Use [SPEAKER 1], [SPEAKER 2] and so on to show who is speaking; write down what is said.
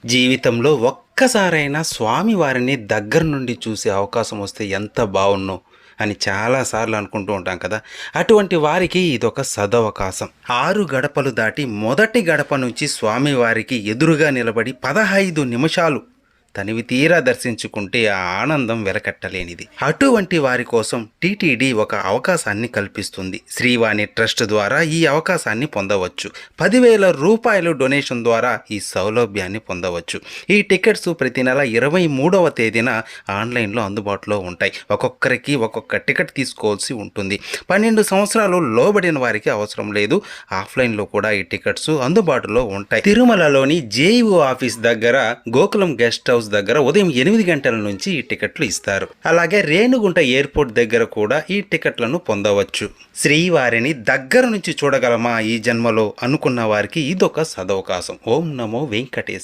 [SPEAKER 1] జీవితంలో ఒక్కసారైనా స్వామివారిని దగ్గర నుండి చూసే అవకాశం వస్తే ఎంత బావున్ను అని చాలాసార్లు అనుకుంటూ ఉంటాం కదా! అటువంటి వారికి ఇదొక సదవకాశం. 6 గడపలు దాటి మొదటి గడప నుంచి స్వామివారికి ఎదురుగా నిలబడి 15 నిమిషాలు తనివి తీరా దర్శించుకుంటే ఆ ఆనందం వెలకట్టలేనిది. అటువంటి వారి కోసం టీటీడీ ఒక అవకాశాన్ని కల్పిస్తుంది. శ్రీవాణి ట్రస్ట్ ద్వారా ఈ అవకాశాన్ని పొందవచ్చు. 10,000 రూపాయలు డొనేషన్ ద్వారా ఈ సౌలభ్యాన్ని పొందవచ్చు. ఈ టికెట్స్ ప్రతి నెల 23వ తేదీన ఆన్లైన్లో అందుబాటులో ఉంటాయి. ఒక్కొక్కరికి ఒక్కొక్క టికెట్ తీసుకోవాల్సి ఉంటుంది. 12 సంవత్సరాలు లోబడిన వారికి అవసరం లేదు. ఆఫ్లైన్లో కూడా ఈ టికెట్స్ అందుబాటులో ఉంటాయి. తిరుమలలోని జేఈఓ ఆఫీస్ దగ్గర గోకులం గెస్ట్ హౌస్ దగ్గర ఉదయం 8 గంటల నుంచి ఈ టికెట్లు ఇస్తారు. అలాగే రేణుగుంట ఎయిర్పోర్ట్ దగ్గర కూడా ఈ టికెట్లను పొందవచ్చు. శ్రీవారిని దగ్గర నుంచి చూడగలమా ఈ జన్మలో అనుకున్న వారికి ఇదొక సదవకాశం. ఓం నమో వెంకటేశ.